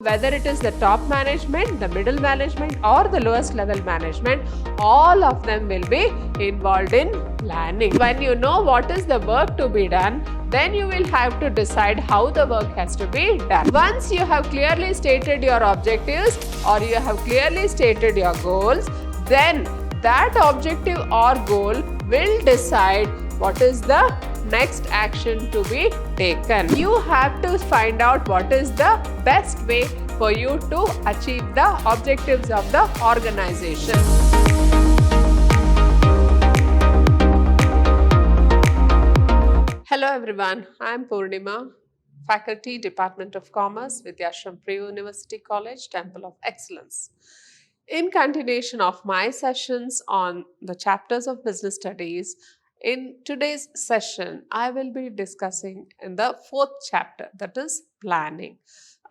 whether it is the top management, the middle management or the lowest level management, all of them will be involved in planning. When you know what is the work to be done, then you will have to decide how the work has to be done. Once you have clearly stated your objectives or you have clearly stated your goals, then that objective or goal will decide what is the next action to be taken. You have to find out what is the best way for you to achieve the objectives of the organization. Hello everyone, I am Purnima, Faculty, Department of Commerce, Vidhyaashram Pre-University College, Temple of Excellence. In continuation of my sessions on the chapters of business studies, in today's session, I will be discussing in the fourth chapter, that is planning.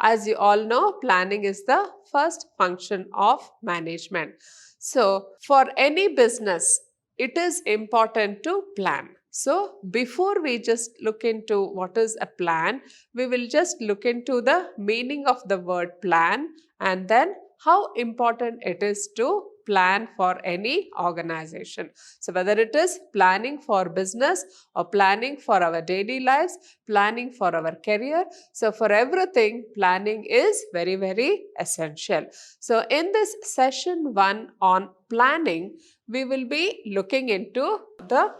As you all know, planning is the first function of management. So, for any business, it is important to plan. So, before we just look into what is a plan, we will just look into the meaning of the word plan and then how important it is to plan for any organization. So, whether it is planning for business or planning for our daily lives, planning for our career. So, for everything, planning is very, very essential. So, in this session 1 on planning, we will be looking into the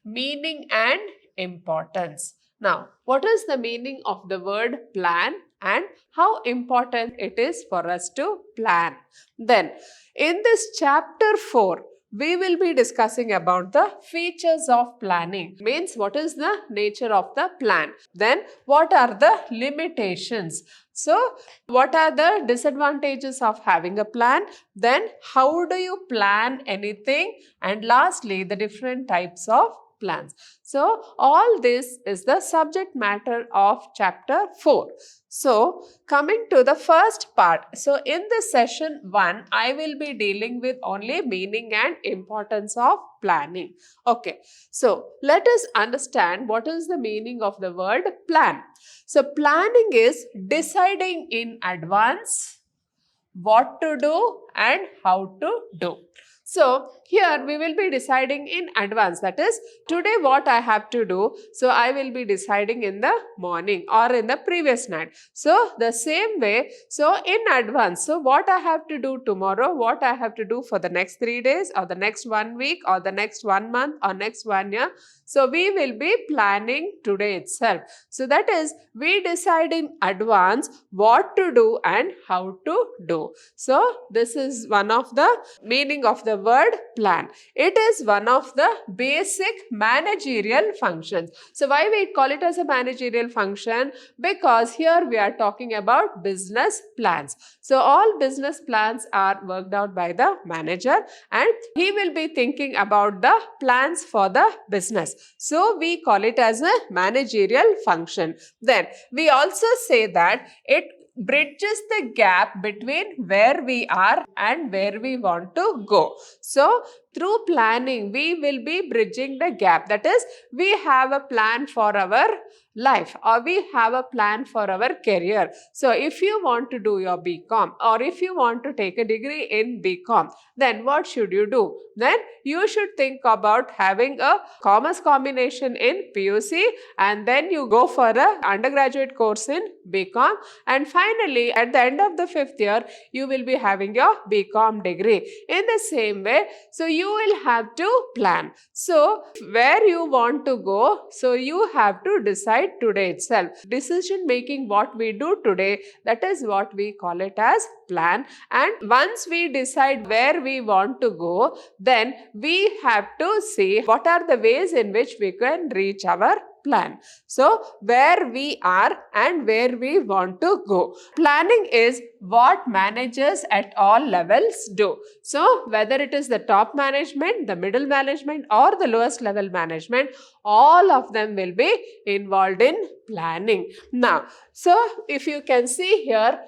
meaning and importance. Now, what is the meaning of the word plan and how important it is for us to plan? Then, in this chapter 4, we will be discussing about the features of planning. Means what is the nature of the plan? Then, what are the limitations? So, what are the disadvantages of having a plan? Then, how do you plan anything? And lastly, the different types of plans. So, all this is the subject matter of chapter 4. So, coming to the first part. So, in this session 1, I will be dealing with only meaning and importance of planning. Okay. So, let us understand what is the meaning of the word plan. So, planning is deciding in advance what to do and how to do. So, here we will be deciding in advance, that is today what I have to do. So, I will be deciding in the morning or in the previous night. So, the same way, so in advance, so what I have to do tomorrow, what I have to do for the next 3 days or the next 1 week or the next 1 month or next 1 year. So, we will be planning today itself. So, that is we decide in advance what to do and how to do. So, this is one of the meaning of the word plan. It is one of the basic managerial functions. So, why we call it as a managerial function? Because here we are talking about business plans. So, all business plans are worked out by the manager and he will be thinking about the plans for the business. So, we call it as a managerial function. Then, we also say that it bridges the gap between where we are and where we want to go. So, through planning, we will be bridging the gap. That is, we have a plan for our life or we have a plan for our career. So, if you want to do your BCom or if you want to take a degree in BCom, then what should you do? Then you should think about having a commerce combination in PUC and then you go for a undergraduate course in BCom and finally at the end of the 5th year, you will be having your BCom degree. In the same way, so you will have to plan. So, where you want to go, so you have to decide today itself. Decision making, what we do today, that is what we call it as plan. And once we decide where we want to go, then we have to see what are the ways in which we can reach our plan. So, where we are and where we want to go. Planning is what managers at all levels do. So, whether it is the top management, the middle management or the lowest level management, all of them will be involved in planning. Now, so if you can see here,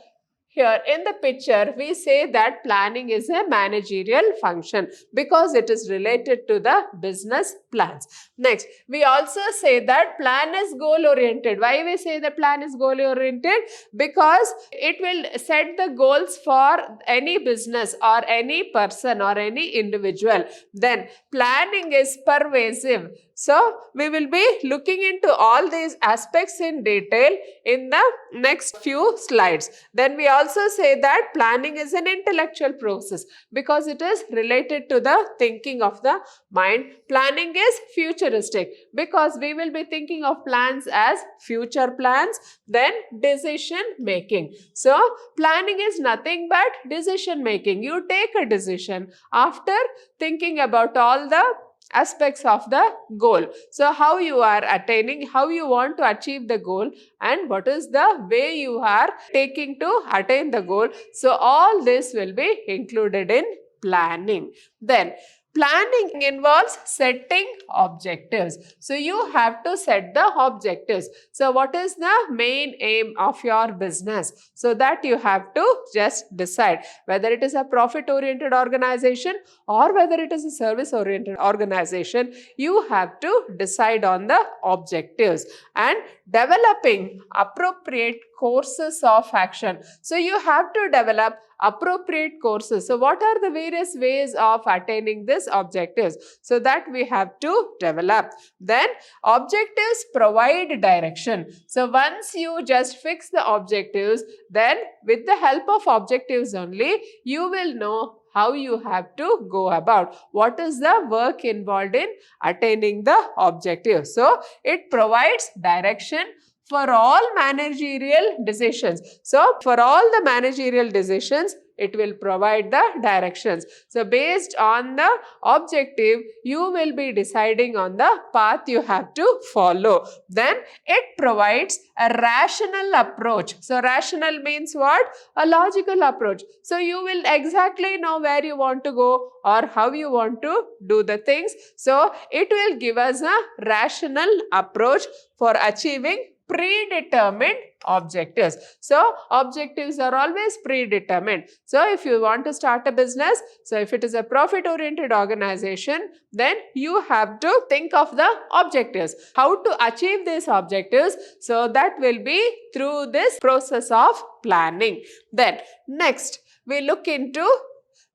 Here in the picture, we say that planning is a managerial function because it is related to the business plans. Next, we also say that plan is goal-oriented. Why we say the plan is goal-oriented? Because it will set the goals for any business or any person or any individual. Then planning is pervasive. So, we will be looking into all these aspects in detail in the next few slides. Then we also say that planning is an intellectual process because it is related to the thinking of the mind. Planning is futuristic because we will be thinking of plans as future plans. Then decision making. So, planning is nothing but decision making. You take a decision after thinking about all the aspects of the goal. So, how you are attaining, how you want to achieve the goal, and what is the way you are taking to attain the goal. So, all this will be included in planning. Then, planning involves setting objectives. So, you have to set the objectives. So, what is the main aim of your business? So, that you have to just decide whether it is a profit-oriented organization or whether it is a service-oriented organization. You have to decide on the objectives and developing appropriate courses of action. So, you have to develop appropriate courses. So, what are the various ways of attaining these objectives? So, that we have to develop. Then, objectives provide direction. So, once you just fix the objectives, then with the help of objectives only, you will know how you have to go about. What is the work involved in attaining the objective? So, it provides direction for all managerial decisions. So, for all the managerial decisions, it will provide the directions. So, based on the objective, you will be deciding on the path you have to follow. Then, it provides a rational approach. So, rational means what? A logical approach. So, you will exactly know where you want to go or how you want to do the things. So, it will give us a rational approach for achieving predetermined objectives. So, objectives are always predetermined. So, if you want to start a business, so if it is a profit-oriented organization, then you have to think of the objectives. How to achieve these objectives? So, that will be through this process of planning. Then, next, we look into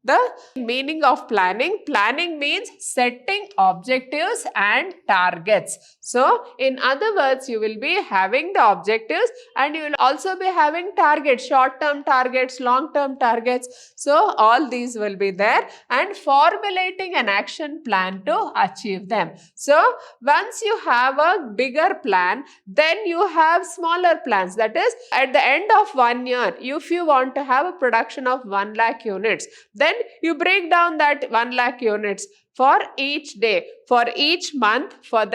the meaning of planning. Planning means setting objectives and targets. So, in other words, you will be having the objectives and you will also be having targets, short-term targets, long-term targets. So, all these will be there and formulating an action plan to achieve them. So, once you have a bigger plan, then you have smaller plans. That is, at the end of 1 year, if you want to have a production of 1 lakh units, then you break down that 1 lakh units for each day, for each month, for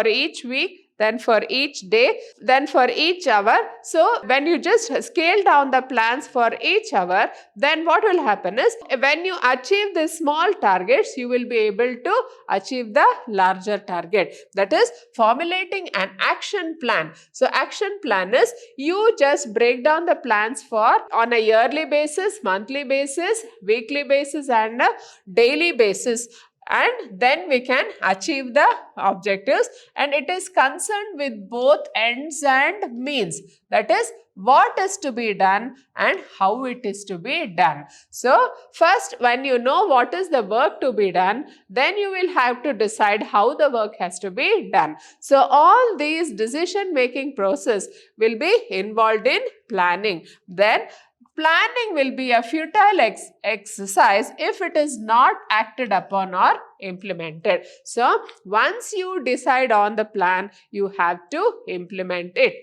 each week, then for each day, then for each hour. So, when you just scale down the plans for each hour, then what will happen is, when you achieve the small targets, you will be able to achieve the larger target. That is formulating an action plan. So, action plan is you just break down the plans for on a yearly basis, monthly basis, weekly basis and a daily basis. And then we can achieve the objectives, and it is concerned with both ends and means. That is, what is to be done and how it is to be done. So, first when you know what is the work to be done, then you will have to decide how the work has to be done. So, all these decision making process will be involved in planning. Then, planning will be a futile exercise if it is not acted upon or implemented. So, once you decide on the plan, you have to implement it.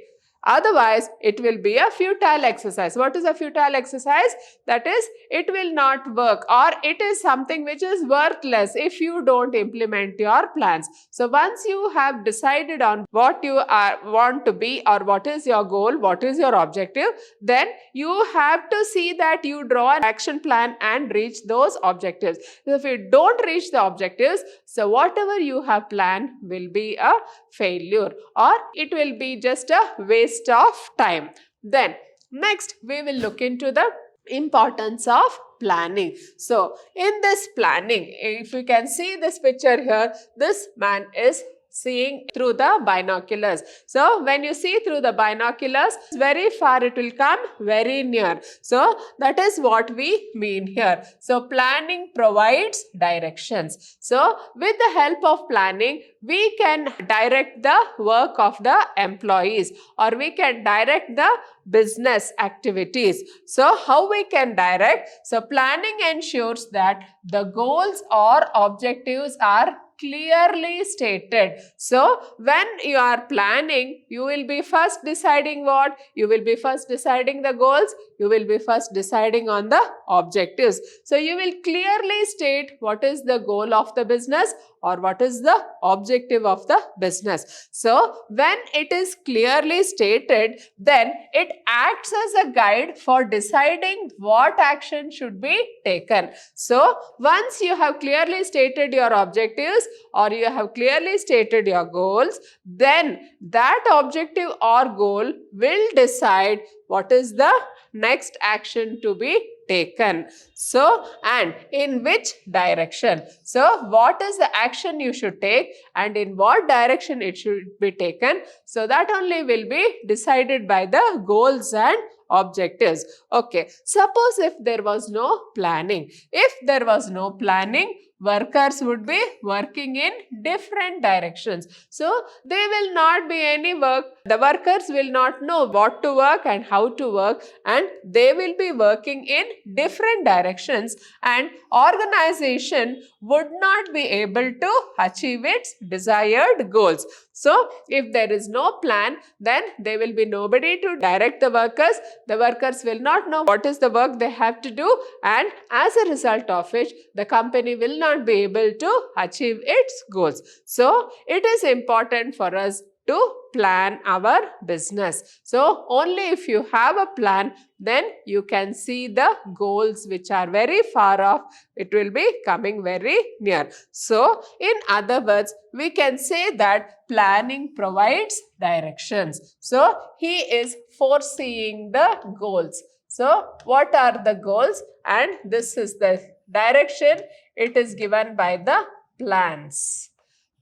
Otherwise, it will be a futile exercise. What is a futile exercise? That is, it will not work, or it is something which is worthless if you don't implement your plans. So, once you have decided on what you want to be, or what is your goal, what is your objective, then you have to see that you draw an action plan and reach those objectives. So, if you don't reach the objectives, so whatever you have planned will be a failure, or it will be just a waste of time. Then, Next, we will look into the importance of planning. So, in this planning, if you can see this picture here, this man is seeing through the binoculars. So, when you see through the binoculars, very far it will come very near. So, that is what we mean here. So, planning provides directions. So, with the help of planning, we can direct the work of the employees, or we can direct the business activities. So, how we can direct? So, planning ensures that the goals or objectives are clearly stated. So, when you are planning, you will be first deciding what? You will be first deciding the goals, you will be first deciding on the objectives. So, you will clearly state what is the goal of the business or what is the objective of the business. So, when it is clearly stated, then it acts as a guide for deciding what action should be taken. So, once you have clearly stated your objectives or you have clearly stated your goals, then that objective or goal will decide what is the next action to be taken. So, and in which direction. So, what is the action you should take and in what direction it should be taken. So, that only will be decided by the goals and objectives. Okay, suppose if there was no planning. If there was no planning, workers would be working in different directions. So, there will not be any work. The workers will not know what to work and how to work, and they will be working in different directions, and organization would not be able to achieve its desired goals. So, if there is no plan, then there will be nobody to direct the workers. The workers will not know what is the work they have to do, and as a result of which, the company will not be able to achieve its goals. So, it is important for us to plan our business. So, only if you have a plan, then you can see the goals which are very far off. It will be coming very near. So, in other words, we can say that planning provides directions. So, he is foreseeing the goals. So, what are the goals? And this is the direction. It is given by the plans.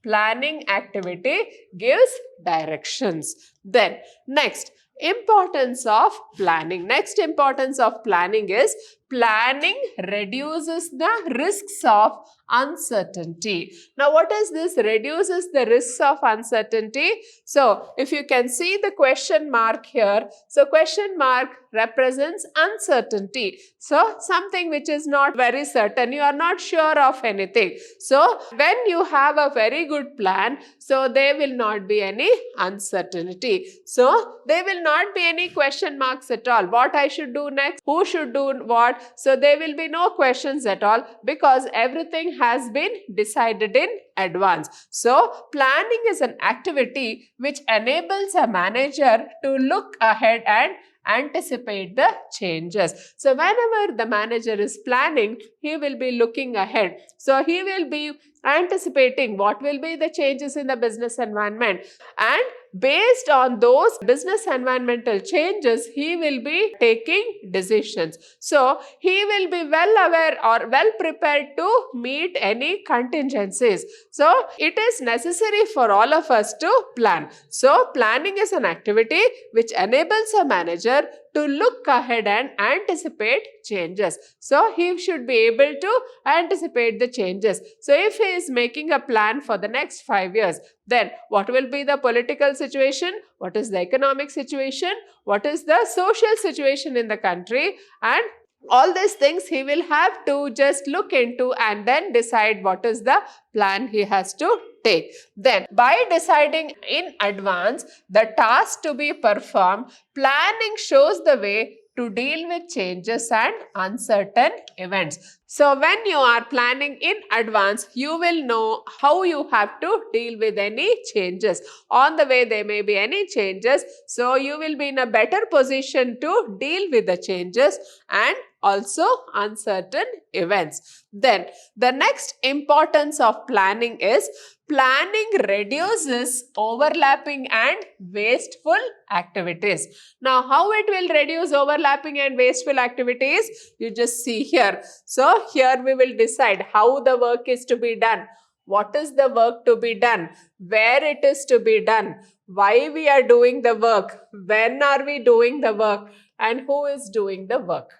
Planning activity gives directions. Then next, importance of planning. Next importance of planning is planning reduces the risks of uncertainty. Now, what is this? Reduces the risks of uncertainty. So, if you can see the question mark here, so question mark represents uncertainty. So, something which is not very certain, you are not sure of anything. So, when you have a very good plan, so there will not be any uncertainty. So, there will not be any question marks at all. What I should do next? Who should do what? So, there will be no questions at all because everything has been decided in advance. So, planning is an activity which enables a manager to look ahead and anticipate the changes. So, whenever the manager is planning, he will be looking ahead. So, he will be anticipating what will be the changes in the business environment, and based on those business environmental changes, he will be taking decisions. So, he will be well aware or well prepared to meet any contingencies. So, it is necessary for all of us to plan. So, planning is an activity which enables a manager to look ahead and anticipate changes. So, he should be able to anticipate the changes. So, if he is making a plan for the next 5 years, then what will be the political situation? What is the economic situation? What is the social situation in the country? And all these things he will have to just look into and then decide what is the plan he has to take. Then, by deciding in advance the task to be performed, planning shows the way to deal with changes and uncertain events. So, when you are planning in advance, you will know how you have to deal with any changes. On the way, there may be any changes. So, you will be in a better position to deal with the changes and also uncertain events. Then the next importance of planning is planning reduces overlapping and wasteful activities. Now, how it will reduce overlapping and wasteful activities? You just see here. So, here we will decide how the work is to be done. What is the work to be done? Where it is to be done? Why we are doing the work? When are we doing the work? And who is doing the work?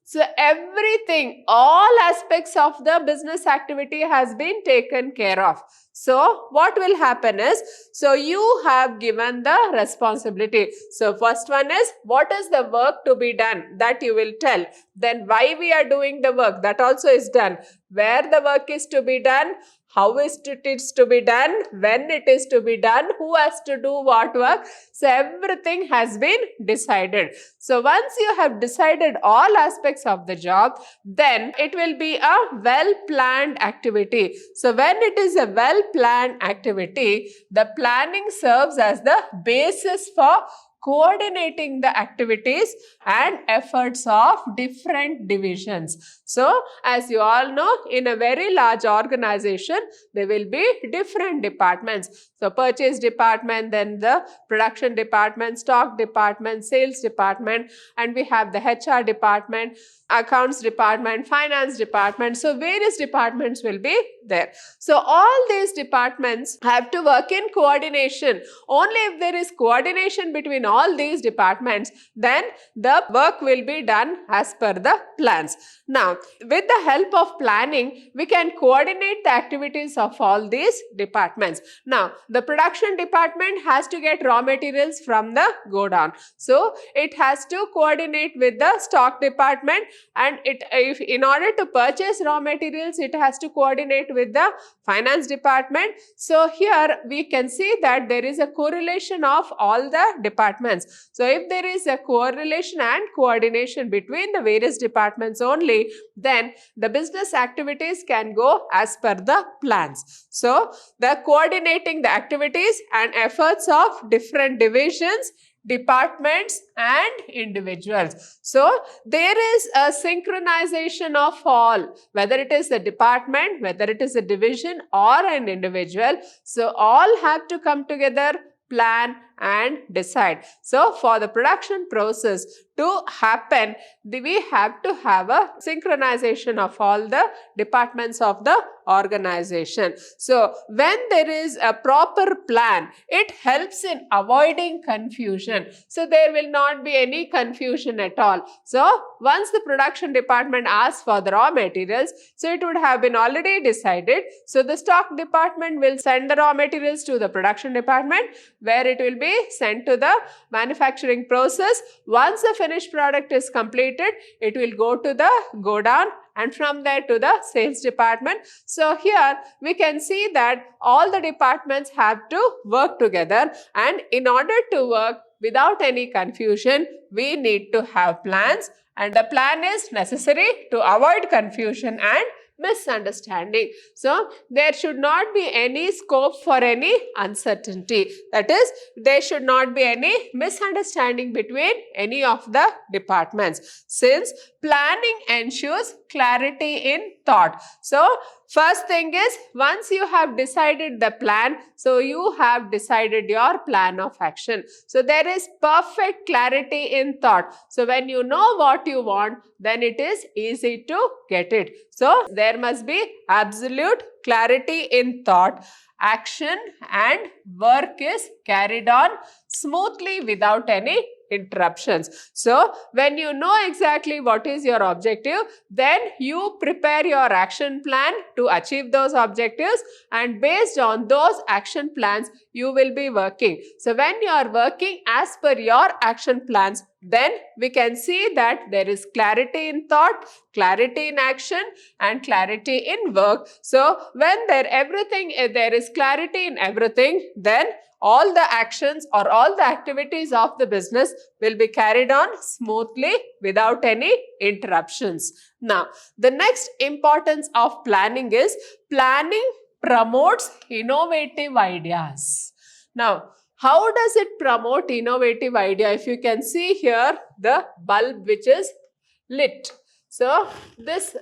So everything, all aspects of the business activity has been taken care of. So what will happen is, so you have given the responsibility. So first one is, what is the work to be done? That you will tell. Then why we are doing the work? That also is done. Where the work is to be done? How is it to be done? When it is to be done? Who has to do what work? So everything has been decided. So once you have decided all aspects of the job, then it will be a well-planned activity. So when it is a well-planned activity, the planning serves as the basis for coordinating the activities and efforts of different divisions. So, as you all know, in a very large organization, there will be different departments. So, purchase department, then the production department, stock department, sales department, and we have the HR department, accounts department, finance department. So, various departments will be there. So, all these departments have to work in coordination. Only if there is coordination between all these departments, then the work will be done as per the plans. Now, with the help of planning, we can coordinate the activities of all these departments. Now, the production department has to get raw materials from the godown. So, it has to coordinate with the stock department, and if in order to purchase raw materials, it has to coordinate with the finance department. So, here we can see that there is a correlation of all the departments. So, if there is a correlation and coordination between the various departments only, then the business activities can go as per the plans. So, the coordinating the activities and efforts of different divisions, departments and individuals. So, there is a synchronization of all, whether it is a department, whether it is a division or an individual. So, all have to come together, plan and decide. So, for the production process to happen, we have to have a synchronization of all the departments of the organization. So, when there is a proper plan, it helps in avoiding confusion. So, there will not be any confusion at all. So, once the production department asks for the raw materials, so it would have been already decided. So, the stock department will send the raw materials to the production department, where it will be sent to the manufacturing process. Once the finished product is completed, it will go to the godown and from there to the sales department. So, here we can see that all the departments have to work together, and in order to work without any confusion, we need to have plans, and the plan is necessary to avoid confusion and misunderstanding. So, there should not be any scope for any uncertainty. That is, there should not be any misunderstanding between any of the departments, since planning ensures clarity in thought. So, first thing is, once you have decided the plan, so you have decided your plan of action. So, there is perfect clarity in thought. So, when you know what you want, then it is easy to get it. So, there must be absolute clarity in thought. Action and work is carried on smoothly without any interruptions. So, when you know exactly what is your objective, then you prepare your action plan to achieve those objectives, and based on those action plans, you will be working. So, when you are working as per your action plans, then we can see that there is clarity in thought, clarity in action and clarity in work. So, when there is clarity in everything, then all the actions or all the activities of the business will be carried on smoothly without any interruptions. Now, the next importance of planning is planning promotes innovative ideas. Now, how does it promote innovative idea? If you can see here the bulb which is lit. So this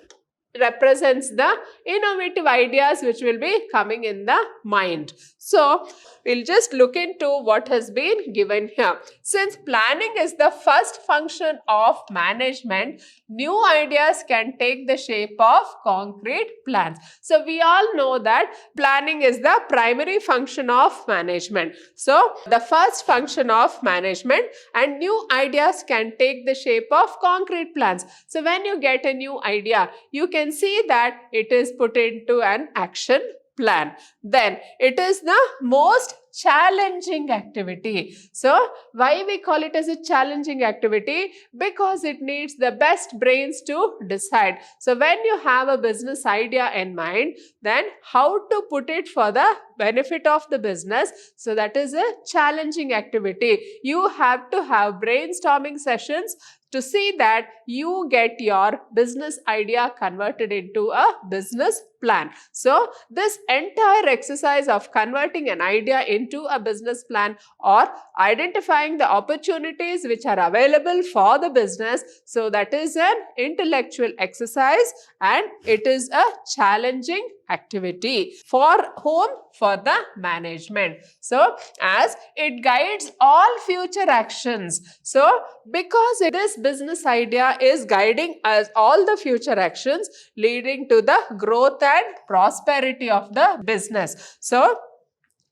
represents the innovative ideas which will be coming in the mind. So we'll just look into what has been given here. Since planning is the first function of management, new ideas can take the shape of concrete plans. So we all know that planning is the primary function of management. So the first function of management, and new ideas can take the shape of concrete plans. So when you get a new idea, you can see that it is put into an action plan. Then it is the most challenging activity. So why we call it as a challenging activity? Because it needs the best brains to decide. So when you have a business idea in mind, then how to put it for the benefit of the business? So that is a challenging activity. You have to have brainstorming sessions to see that you get your business idea converted into a business plan. So this entire exercise of converting an idea into a business plan or identifying the opportunities which are available for the business, so that is an intellectual exercise and it is a challenging activity. For whom? For the management. So as it guides all future actions. So because this business idea is guiding us all the future actions leading to the growth and prosperity of the business. So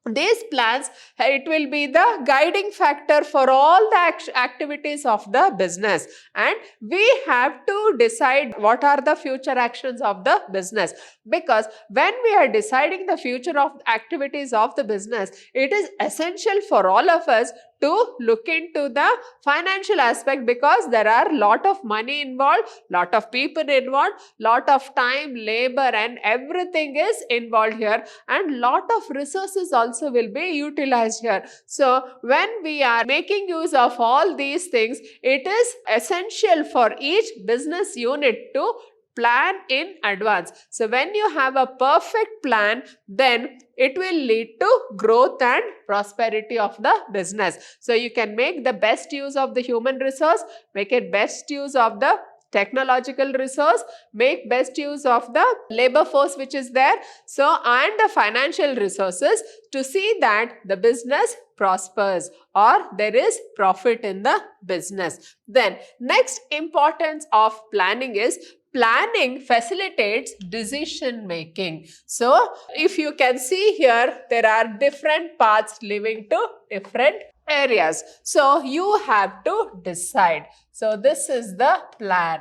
these plans, it will be the guiding factor for all the activities of the business, and we have to decide what are the future actions of the business, because when we are deciding the future of activities of the business, it is essential for all of us to look into the financial aspect, because there are a lot of money involved, lot of people involved, lot of time, labor and everything is involved here, and lot of resources also will be utilized here. So when we are making use of all these things, it is essential for each business unit to plan in advance. So when you have a perfect plan, then it will lead to growth and prosperity of the business. So you can make the best use of the human resource, make it best use of the technological resource, make best use of the labor force which is there, so and the financial resources, to see that the business prospers or there is profit in the business. Then next importance of planning is planning facilitates decision making. So if you can see here, there are different paths leading to different areas. So you have to decide. So this is the plan.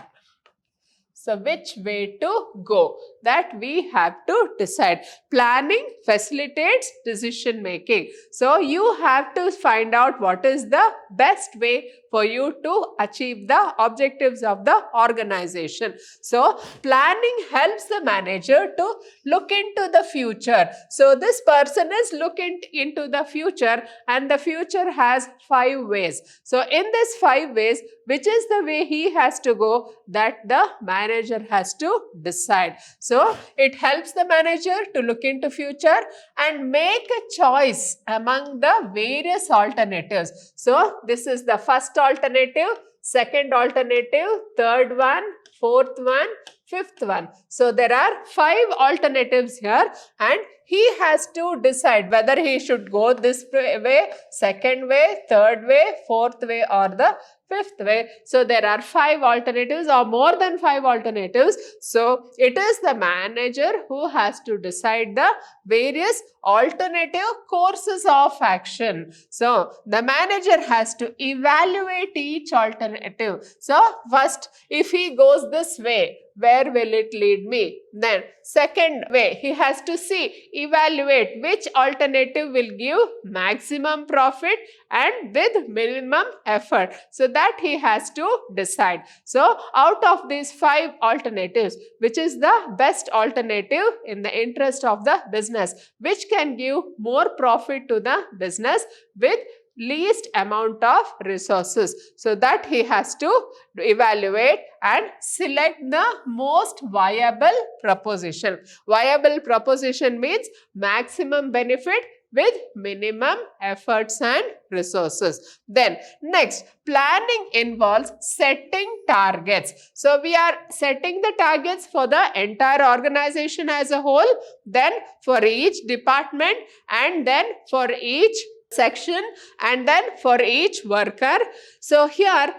So which way to go, that we have to decide. Planning facilitates decision making. So you have to find out what is the best way for you to achieve the objectives of the organization. So planning helps the manager to look into the future. So this person is looking into the future, and the future has 5 ways. So in this 5 ways, which is the way he has to go, that the manager has to decide. So it helps the manager to look into future and make a choice among the various alternatives. So this is the first alternative, second alternative, third one, fourth one, fifth one. So there are 5 alternatives here, and he has to decide whether he should go this way, second way, third way, fourth way or the fifth way. So there are 5 alternatives or more than 5 alternatives. So it is the manager who has to decide the various alternative courses of action. So the manager has to evaluate each alternative. So first, if he goes this way, where will it lead me? Then second way, he has to see, evaluate which alternative will give maximum profit and with minimum effort. So that he has to decide. So out of these 5 alternatives, which is the best alternative in the interest of the business, which can give more profit to the business with least amount of resources. So that he has to evaluate and select the most viable proposition. Viable proposition means maximum benefit with minimum efforts and resources. Then next, planning involves setting targets. So we are setting the targets for the entire organization as a whole, then for each department, and then for each section, and then for each worker. So here,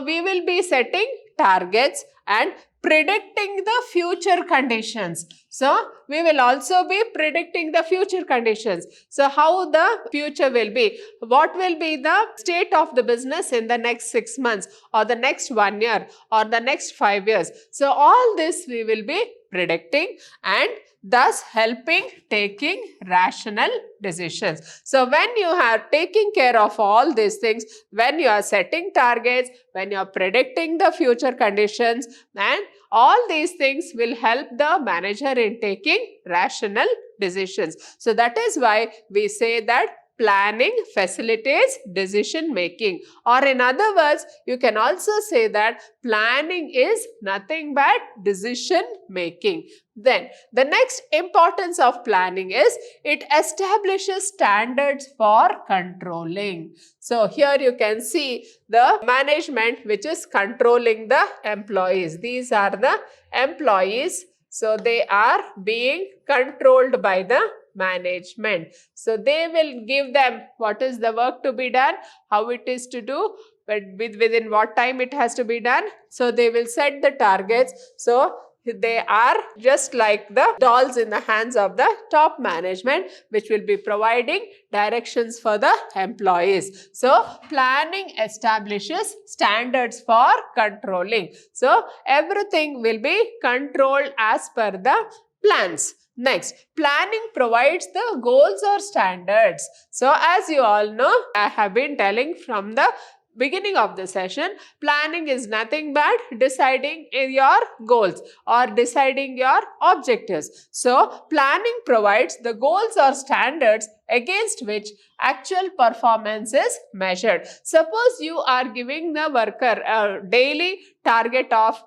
we will be setting targets and predicting the future conditions. So we will also be predicting the future conditions. So how the future will be, what will be the state of the business in the next 6 months or the next 1 year or the next 5 years. So all this we will be predicting and thus helping taking rational decisions. So when you are taking care of all these things, when you are setting targets, when you are predicting the future conditions, and all these things will help the manager in taking rational decisions. So that is why we say that planning facilitates decision making, or in other words, you can also say that planning is nothing but decision making. Then the next importance of planning is it establishes standards for controlling. So here you can see the management which is controlling the employees. These are the employees. So they are being controlled by the management. So they will give them what is the work to be done, how it is to do, but within what time it has to be done. So they will set the targets. So they are just like the dolls in the hands of the top management, which will be providing directions for the employees. So planning establishes standards for controlling. So everything will be controlled as per the plans. Next, planning provides the goals or standards. So as you all know, I have been telling from the beginning of the session, planning is nothing but deciding your goals or deciding your objectives. So planning provides the goals or standards against which actual performance is measured. Suppose you are giving the worker a daily target of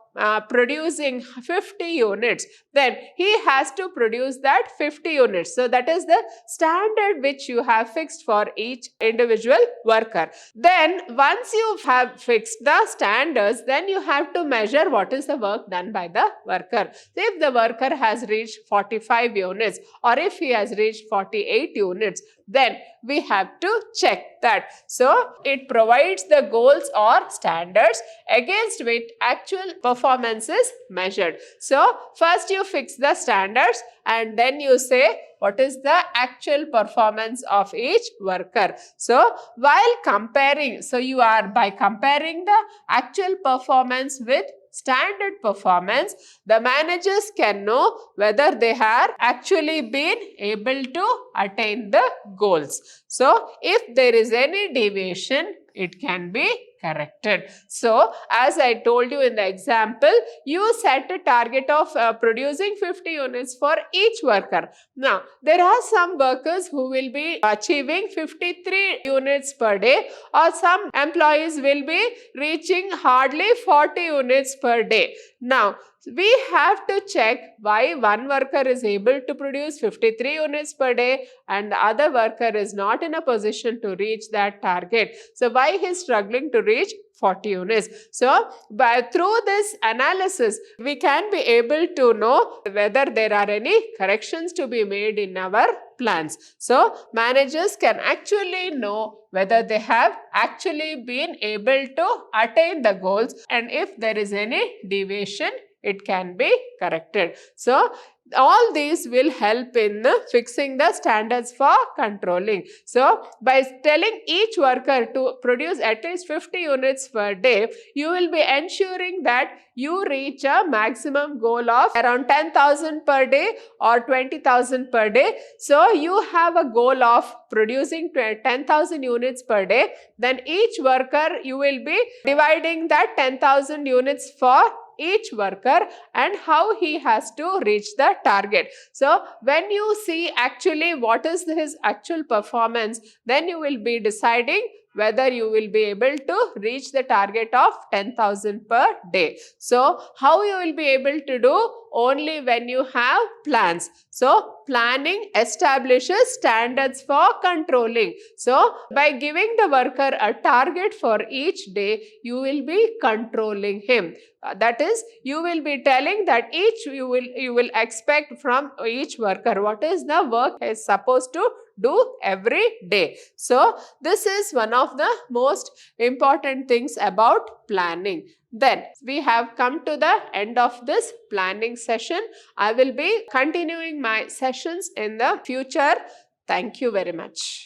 producing 50 units, then he has to produce that 50 units. So that is the standard which you have fixed for each individual worker. Then once you have fixed the standards, then you have to measure what is the work done by the worker. So if the worker has reached 45 units or if he has reached 48 units, then we have to check that. So it provides the goals or standards against which actual performance is measured. So first you fix the standards and then you say what is the actual performance of each worker. So while comparing, so you are by comparing the actual performance with standard performance, the managers can know whether they have actually been able to attain the goals. So if there is any deviation, it can be corrected. So as I told you in the example, you set a target of producing 50 units for each worker. Now there are some workers who will be achieving 53 units per day, or some employees will be reaching hardly 40 units per day. Now we have to check why one worker is able to produce 53 units per day and the other worker is not in a position to reach that target. So why he is struggling to reach 40 units. So through this analysis, we can be able to know whether there are any corrections to be made in our plans. So managers can actually know whether they have actually been able to attain the goals, and if there is any deviation, it can be corrected. So all these will help in fixing the standards for controlling. So by telling each worker to produce at least 50 units per day, you will be ensuring that you reach a maximum goal of around 10,000 per day or 20,000 per day. So you have a goal of producing 10,000 units per day. Then each worker, you will be dividing that 10,000 units for each worker and how he has to reach the target. So when you see actually what is his actual performance, then you will be deciding whether you will be able to reach the target of 10,000 per day. So how you will be able to do? Only when you have plans. So planning establishes standards for controlling. So by giving the worker a target for each day, you will be controlling him. That is, you will be telling that you will expect from each worker what is the work he is supposed to do every day. So this is one of the most important things about planning. Then we have come to the end of this planning session. I will be continuing my sessions in the future. Thank you very much.